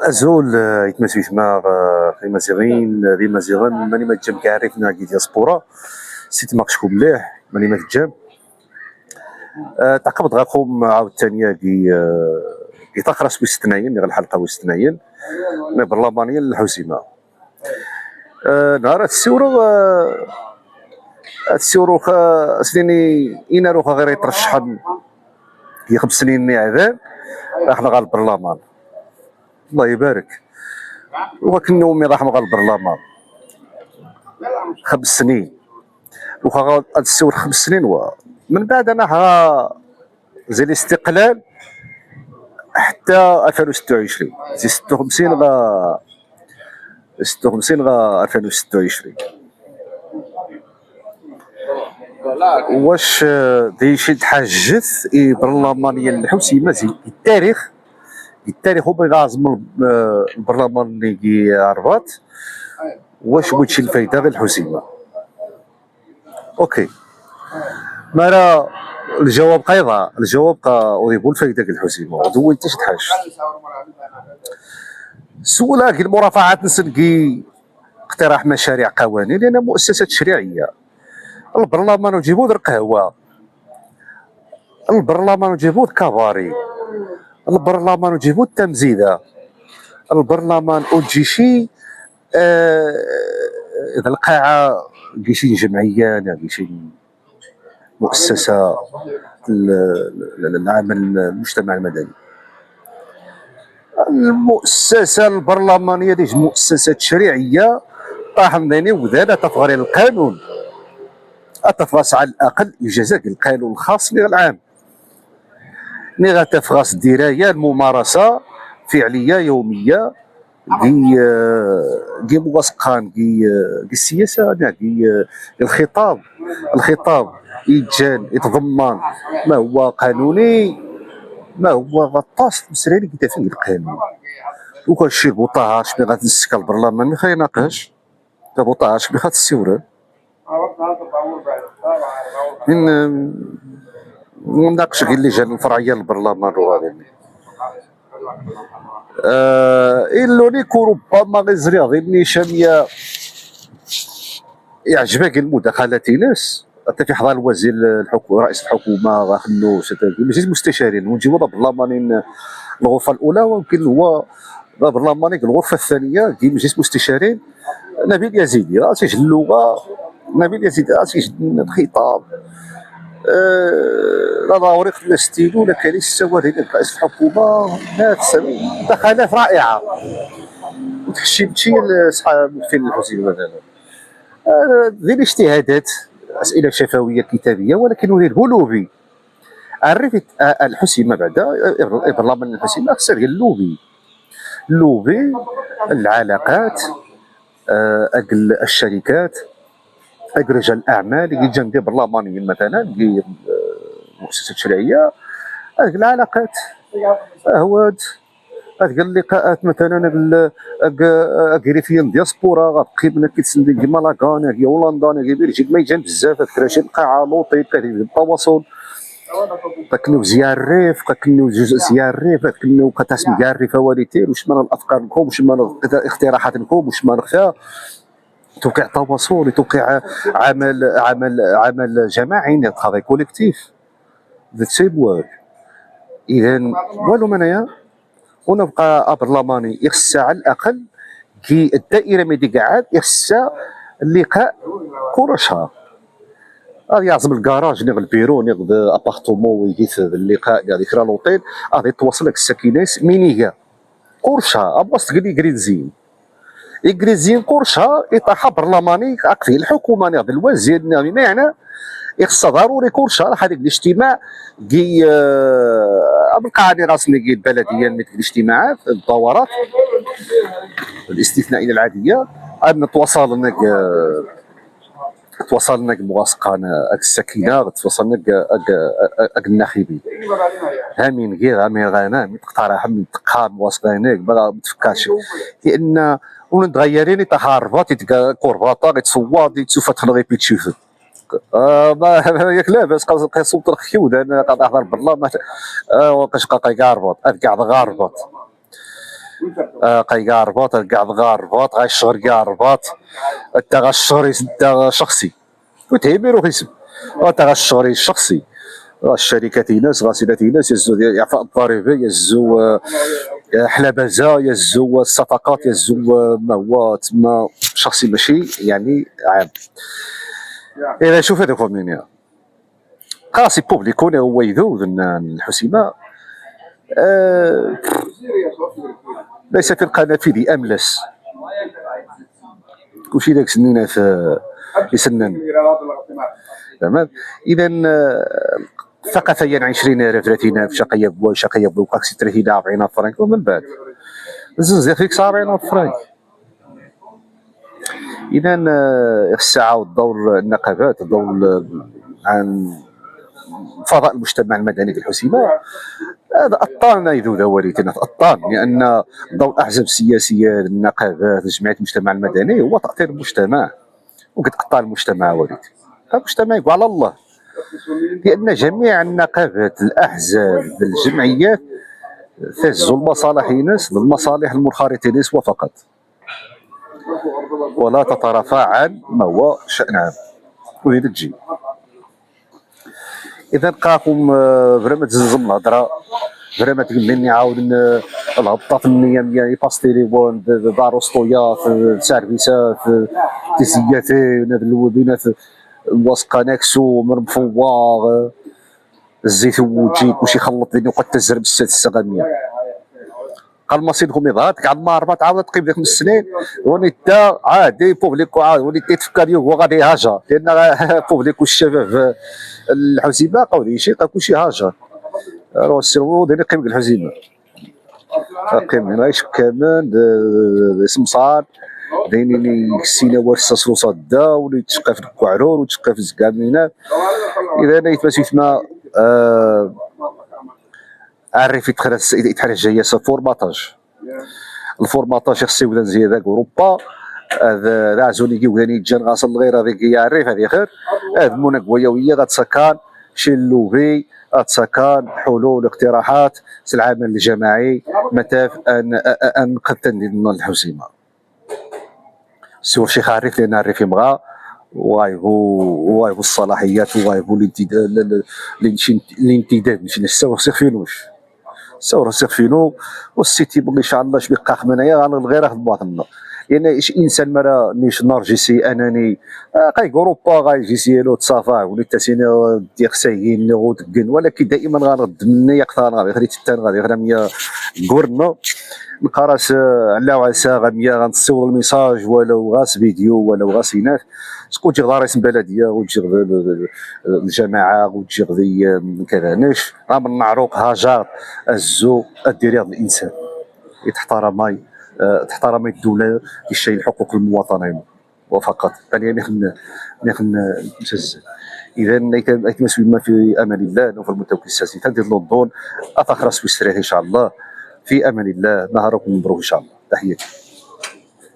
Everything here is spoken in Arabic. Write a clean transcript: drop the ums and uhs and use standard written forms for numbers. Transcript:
Azul, ik me suis maar في مزيغين ماني ما تجم كعرفنا كي دياسبورا سيت ماكشكو مليح ماني ما تجم. تعقبت غاكم عاوتاني كي تخرس وستناين غير الحلقه وستناين من برلمانيه للحوسيمه. نهار السيورو سنيني اين روخا غير يترشحن في 5 سنين عذاب احنا غا البرلمان الله يبارك. وكنو مي راح نغا البرلمان 5 سنين وخا غاد السور 5 سنين من بعد انا زي الاستقلال حتى 2026 زي 56 غا 2026. واش دي شي تحجث برلمانيه الحوسيمه زي التاريخ هو غازم البرلمان اللي كي عربات واش بغيتي الفايده غير الحوسيمه. اوكي مالا الجواب قيضة ويقول الفايده غير الحوسيمه ودو انت شي تحاج سولا كي المرافعات نسلكي اقتراح مشاريع قوانين لان مؤسسات تشريعيه. البرلمان وجيبوا در قهوه، البرلمان وجيبوا كافاري، البرلمان وجيبوا التمزيده، البرلمان وتجي شي اذا القاعه كي شي جمعيه كي شي مؤسسه العمل المجتمع المدني. المؤسسه البرلمانيه دي مؤسسه تشريعيه راح نضيني وذالا تفغري القانون اتفغس على الاقل اجازات القانون الخاص بالعام ني غتفغس درايه الممارسه فعليه يوميه كي موثقان كي السياسه كي الخطاب يتضمن ما هو قانوني ما هو غطاس مسرالي كي تفهم القانون. وكان الشيء بوطاهاش بغا تنسك البرلمان ما خايناقش بوطاهاش بغا تسيورن من ناقش غير اللجان الفرعيه للبرلمان وغادي إلوني ربما غيزري غير نيشان يعجبك المداخلات ناس حتى في حضر الوزير رئيس الحكومه غاخلو مجلس مستشارين ونجيبو برلمانيين الغرفه الاولى ويمكن هو برلماني الغرفه الثانيه ديال مجلس مستشارين نبيل يزيدي راه تيجي اللغه نبيل يزيدي راه تيجي الخطاب لا ضروري خدنا ستيلو لا كان يستوى رئيس الحكومه ناس دخلات رائعه وتحشمتي لصحاب فين الحسين مثلا ذي الاجتهادات اسئله شفويه كتابيه ولكن اريد لوبي عرفت الحسيمه بعد برلمان الحسيمه خسر اللوبي العلاقات اجل الشركات اجل رجال الاعمال اللي جنبي برلمانيين مثلا اللي مؤسسات تشريعيه اجل العلاقات هواد هاد اللقاءات مثلا اكريفيان دياسبورا غتبقي بنا كيتسندي كيما لاكان كي هولندا كي بلجيك ما يجان بزاف هاد شي القاعه لوطي كتير التواصل كنو زيار الريف كنو زيار الريف كنو كتاسم كاع الريف واليتير واش من الافكار لكم واش من اقتراحات لكم واش من خفا توقع تواصل توقع عمل جماعي ترافاي كوليكتيف ذا سيم وورك. اذا والو منايا ونبقى برلماني يخص على الاقل كي الدائره ملي قاعد يخص اللقاء كل شهر غادي يعزم الكراج نيغ البيرو نيغ ابارتومون ويجي اللقاء قاعد يكرا لوطيل غادي توصل لك السكيناس مينيغا كل شهر اباس تقول لي كريزين كل شهر يطاح برلماني فيه الحكومه نيغ الوزير نيغ يعني يخص ضروري كل شهر هذاك الاجتماع كي بالقاعده راسمي كي البلديه مثل الاجتماعات الدورات الاستثنائيه العاديه ان تواصلنا موافقه السكينه توصلنا الناخبين هامين غير هامين غانا تقترح من تقام موافقينك بلا ما تفكرش لان ونتغيرين تهاربات كورباطه تصواد تشوف تخلغي بيتشوف ياك لاباس كيصوت الخيود انا قاعد نهضر بالله وكاش كاع غاربط كاع غاربط قايقا رباط كاع غار رباط غايشغر كاع رباط انت غاشغري انت شخصي وتهيميرو خيسم انت غاشغري شخصي الشركات ناس غاسلات ناس يزو اعفاء الضريبه يزو حلبزه يزو الصفقات يزو ما هو تما شخصي ماشي يعني عام. اذا شوف هذوك منين قاسي بوبليكون هو يذوذ الحسيمه ليس في القنافذ املس كلشي داك سنينه في سنن تمام. اذا ثقافيا 20,000 30,000 شقيه بوا شقيه بوا 30 40 فرنك ومن بعد زنزير فيك 40 فرنك. اذا الساعه والدور النقابات دور عن فضاء المجتمع المدني في الحسيمه هذا أبطالنا يذوذ وليتنا أبطال لأن ضوء الأحزاب السياسية النقابات جمعية المجتمع المدني هو تأطير المجتمع وكتقطع المجتمع وليتي المجتمع يقول على الله لأن جميع النقابات الأحزاب الجمعيات تهزوا المصالح ناس بالمصالح المنخرطة ناس وفقط ولا تترافع عن ما هو شأن عام وهي تجي. إذا قاكم فريمون تزلزم الهضرة فريمون تقول عاود الهبطه في النيه يعني باس تيليفون دار وسطويات سيرفيسات تيسياتين هاد الودينات الواسقه ناكسو من مفوار الزيت وجيك وشي خلط لي وقد تزرب السغاميه قال ما سيدهم يظهرك عاد ما ربط عاود تقيم ذاك 5 سنين ونتا عادي بوبليك وعاد ونتا تفكر هو غادي هاجر لان بوبليك والشباب الحزيمه قاودي شي كلشي هاجر راه السيرفو ديالي قيم الحزيمه قيم نعيش كمان اسم صار دايرين كسينا ورسا صدا ولي تشقى في الكعرور وتشقى في الزكامينات. اذا انا يتما عرفي يتحرج جايه فورماتاج الفورماتاج خصو يبدا مزيان ذاك اوروبا هذا عزوني كي وداني جان غاصل غير هذيك يعرف هذه خير هاد المونك ويا غتسكان شي اللوبي غتسكان حلول اقتراحات العمل الجماعي متاف ان قد تندير الحسيمه سور شي خارف لان عرف يبغى وايبو الصلاحيات وايبو الانتداب ماشي نساو سيرفينوش ساور سيرفينو والسيتي بغي ان شاء الله شبي قاخ منايا غير ناخذ باطننا لان اش انسان مرا نيش نرجسي اناني قاي اوروبا غاي جيسيلو تصافا ولي تاسينا ديك سايين غودكن ولكن دائما غنرد مني يقطع غادي خريت التان غادي غير 100 كورنا نقراس على وعسى غنصور الميساج ولو غاس فيديو ولو غاسينات شكون تيغ رئيس البلديه وتجي الجماعه وتجي غدي كذا راه من نعروق هاجر الزو ديري هذا الانسان يتحترم تحترم الدوله لشيء حقوق المواطنين وفقط يعني ناخذ مسجل. اذا يتمسوا بما في امان الله وفي المتوكل السياسي تندير لندن افخر سويسرا ان شاء الله في امان الله نهاركم مبروك ان شاء الله تحياتي.